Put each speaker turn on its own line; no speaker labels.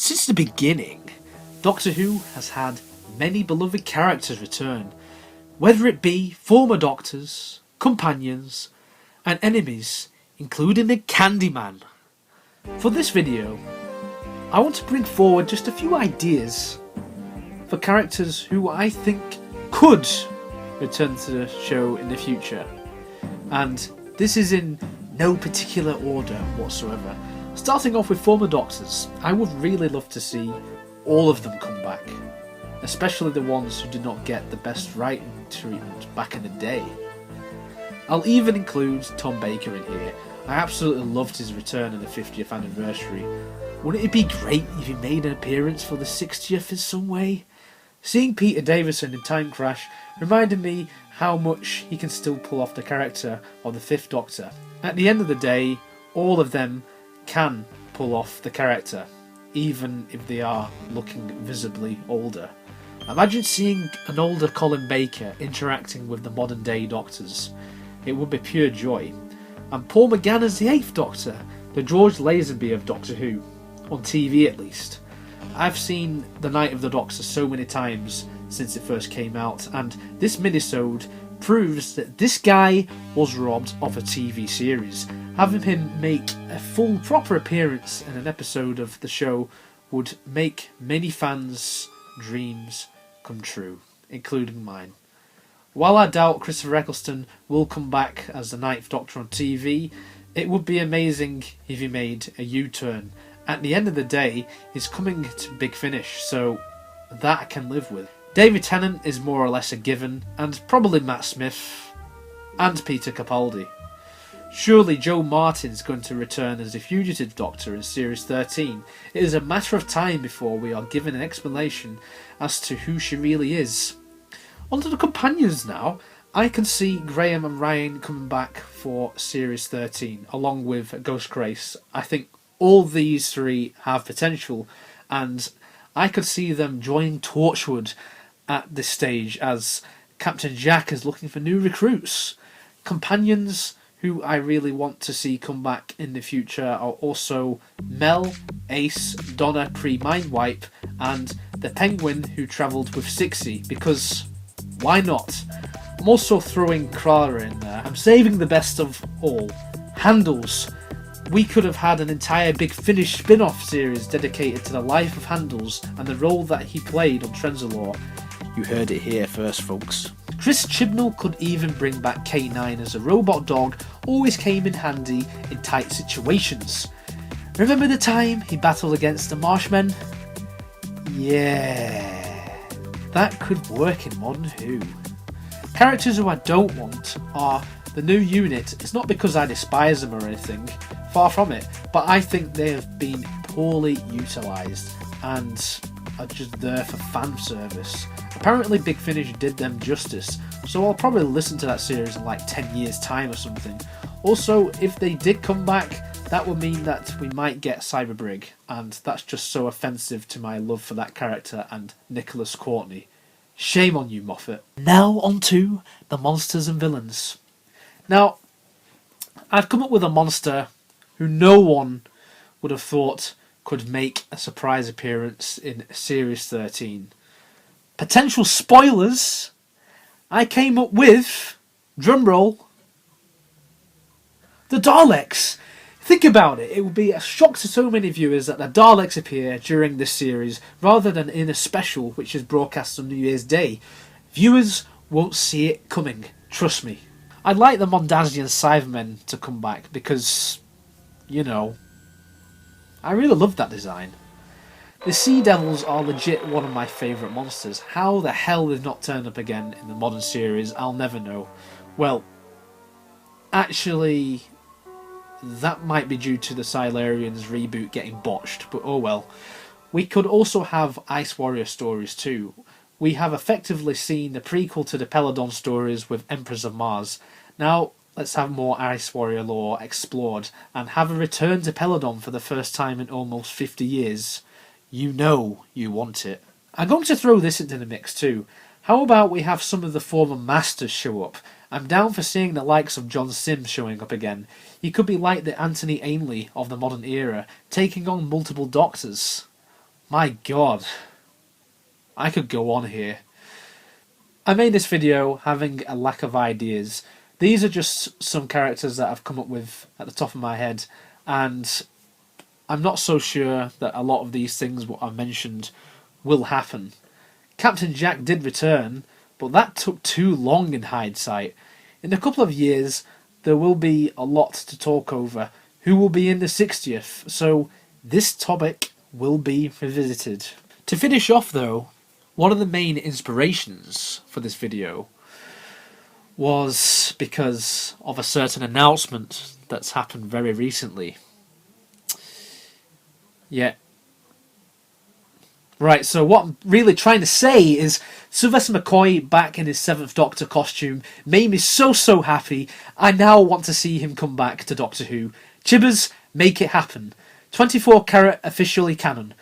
Since the beginning, Doctor Who has had many beloved characters return, whether it be former Doctors, companions, and enemies, including the Candyman. For this video, I want to bring forward just a few ideas for characters who I think could return to the show in the future. And this is in no particular order whatsoever. Starting off with former Doctors, I would really love to see all of them come back, especially the ones who did not get the best writing treatment back in the day. I'll even include Tom Baker in here. I absolutely loved his return in the 50th anniversary. Wouldn't it be great if he made an appearance for the 60th in some way? Seeing Peter Davison in Time Crash reminded me how much he can still pull off the character of the 5th Doctor. At the end of the day, all of them can pull off the character, even if they are looking visibly older. Imagine seeing an older Colin Baker interacting with the modern day Doctors. It would be pure joy. And Paul McGann as the 8th Doctor, the George Lazenby of Doctor Who, on TV at least. I've seen The Night of the Doctor so many times since it first came out, and this minisode proves that this guy was robbed of a TV series. Having him make a full proper appearance in an episode of the show would make many fans' dreams come true, including mine. While I doubt Christopher Eccleston will come back as the 9th Doctor on TV, it would be amazing if he made a U-turn. At the end of the day, he's coming to Big Finish, so that I can live with. David Tennant is more or less a given, and probably Matt Smith and Peter Capaldi. Surely Jo Martin's going to return as the Fugitive Doctor in Series 13. It is a matter of time before we are given an explanation as to who she really is. Onto the companions now. I can see Graham and Ryan coming back for Series 13, along with Ghost Grace. I think all these three have potential, and I could see them joining Torchwood at this stage as Captain Jack is looking for new recruits. Companions who I really want to see come back in the future are also Mel, Ace, Donna pre-Mindwipe, and the Penguin who travelled with Sixie, because why not? I'm also throwing Krala in there. I'm saving the best of all. Handles. We could have had an entire Big Finish spin-off series dedicated to the life of Handles and the role that he played on Trenzalore. You heard it here first, folks. Chris Chibnall could even bring back K9 as a robot dog, always came in handy in tight situations. Remember the time he battled against the Marshmen? Yeah, that could work in Modern Who. Characters who I don't want are the new unit. It's not because I despise them or anything, far from it, but I think they have been poorly utilised and are just there for fan service. Apparently Big Finish did them justice, so I'll probably listen to that series in like 10 years time or something. Also, if they did come back, that would mean that we might get Cyberbrig, and that's just so offensive to my love for that character and Nicholas Courtney. Shame on you, Moffat. Now on to the monsters and villains. Now, I've come up with a monster who no one would have thought could make a surprise appearance in Series 13. Potential spoilers, I came up with, drumroll, the Daleks. Think about it, it would be a shock to so many viewers that the Daleks appear during this series rather than in a special which is broadcast on New Year's Day. Viewers won't see it coming, trust me. I'd like the Mondasian Cybermen to come back because, you know, I really love that design. The Sea Devils are legit one of my favourite monsters. How the hell they've not turned up again in the modern series, I'll never know. Well, actually, that might be due to the Silurians reboot getting botched, but oh well. We could also have Ice Warrior stories too. We have effectively seen the prequel to the Peladon stories with Emperors of Mars. Now, let's have more Ice Warrior lore explored and have a return to Peladon for the first time in almost 50 years. You know you want it. I'm going to throw this into the mix too. How about we have some of the former Masters show up? I'm down for seeing the likes of John Sims showing up again. He could be like the Anthony Ainley of the modern era, taking on multiple Doctors. My god. I could go on here. I made this video having a lack of ideas. These are just some characters that I've come up with at the top of my head, and I'm not so sure that a lot of these things what I've mentioned will happen. Captain Jack did return, but that took too long in hindsight. In a couple of years, there will be a lot to talk over. Who will be in the 60th? So this topic will be revisited. To finish off though, one of the main inspirations for this video was because of a certain announcement that's happened very recently. Yeah. Right, so what I'm really trying to say is Sylvester McCoy back in his 7th Doctor costume made me so happy. I now want to see him come back to Doctor Who. Chibbers, make it happen. 24 Carat officially canon.